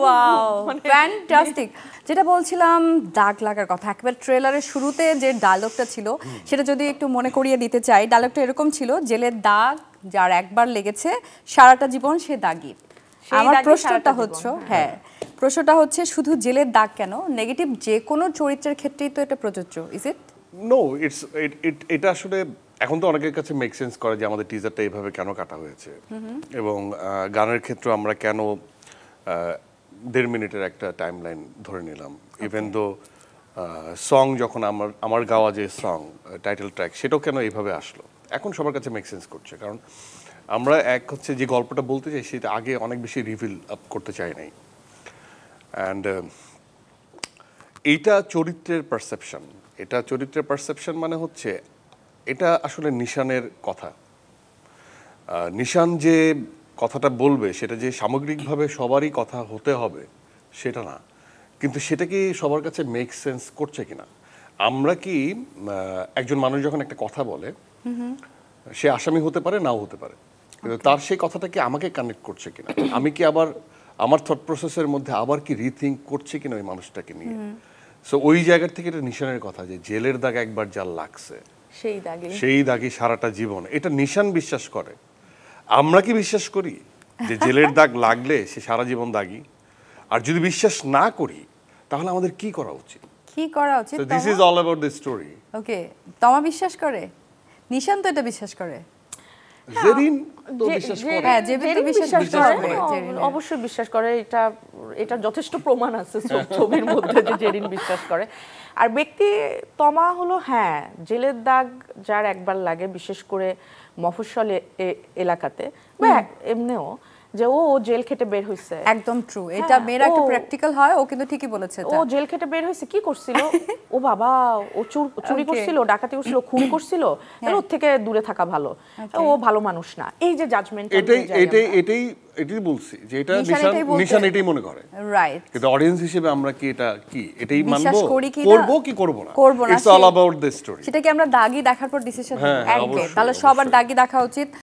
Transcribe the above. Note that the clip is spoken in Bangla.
Wow fantastic. যেটা বলছিলাম দাগ লাগার কথা, একবার ট্রেলারের শুরুতে যে ডায়লগটা ছিল সেটা যদি একটু মনে করিয়ে দিতে চাই, ডায়লগটা এরকম ছিল, জেলের দাগ যার একবার লেগেছে সারাটা জীবন সে দাগী। আমার প্রশ্নটা হচ্ছে, হ্যাঁ প্রশ্নটা হচ্ছে শুধু জেলের দাগ কেন, নেগেটিভ যে কোনো চরিত্রের ক্ষেত্রেই তো এটা প্রযোজ্য, ইজ ইট? নো, এটা আসলে এখন তো অনেকের কাছে মেক সেন্স করে যে আমাদের টিজারটা এইভাবে কেন কাটা হয়েছে, এবং গানের ক্ষেত্রে আমরা কেন 1.5 মিনিটের একটা টাইম লাইন ধরে নিলাম, ইভেন দো সং যখন আমার গাওয়া যে সং টাইটেল ট্র্যাক সেটাও কেন এইভাবে আসলো, এখন সবার কাছে মেক সেন্স করছে। কারণ আমরা এক হচ্ছে যে গল্পটা বলতে চাই সেটা আগে অনেক বেশি রিভিল আপ করতে চাই নাই, অ্যান্ড এইটা চরিত্রের পারসেপশন। এটা চরিত্রের পারসেপশন মানে হচ্ছে এটা আসলে নিশানের কথা। নিশান যে কথাটা বলবে সেটা যে সামগ্রিকভাবে সবারই কথা হতে হবে সেটা না, কিন্তু সেটা কি সবার কাছে মেক সেন্স করছে কিনা। আমরা কি একজন মানুষ যখন একটা কথা বলে সে আসামি হতে পারে, নাও হতে পারে, কিন্তু তার সেই কথাটা কি আমাকে কানেক্ট করছে কিনা, আমি কি আবার আমার থট প্রসেসের মধ্যে আবার কি রিথিঙ্ক করছে কিনা ওই মানুষটাকে নিয়ে। সো ওই জায়গা থেকে এটা নিশানের কথা যে জেলের দাগ একবার যা লাগছে সেই দাগই সারাটা জীবন, এটা নিশান বিশ্বাস করে। আমরা কি বিশ্বাস করি যে জেলের দাগ লাগলে সে সারা জীবন দাগী? আর যদি বিশ্বাস না করি তাহলে আমাদের কি করা উচিত? So this is all about the story. ওকে, তমা বিশ্বাস করে, নিশান তো এটা বিশ্বাস করে, জেরিন তো বিশ্বাস করে, হ্যাঁ জেরিন তো বিশ্বাস করে, অবশ্যই বিশ্বাস করে। এটা যথেষ্ট প্রমাণ আছে ছবির মধ্যে যে জেরিন বিশ্বাস করে। আর ব্যক্তি তমা হলো, হ্যাঁ জেলের দাগ যার একবার লাগে, বিশেষ করে মফস্বল এলাকাতে বা এমনিও, যে ও জেল খেটে বের হইছে, একদম ট্রু, এটা মেয়েরা একটু প্র্যাকটিক্যাল হয়, ও কিন্তু ঠিকই বলেছে। ও জেল খেটে বের হইছে, কি করছিল ও বাবা, ও চুরি করছিল, ডাকাতি করছিল, খুন করছিল, তাহলে ওর থেকে দূরে থাকা ভালো, ও ভালো মানুষ না, এই যে জাজমেন্ট। এটাই বলছি যে এটা নিশান এটাই মনে করে, রাইট। কিন্তু অডিয়েন্স হিসেবে আমরা কি এটাই মানবো, করবো কি করবো না, করবো না, it's all about the story. সেটা কি আমরা দাগি দেখার পর ডিসিশন নেব? তাহলে সবার দাগি দেখা উচিত।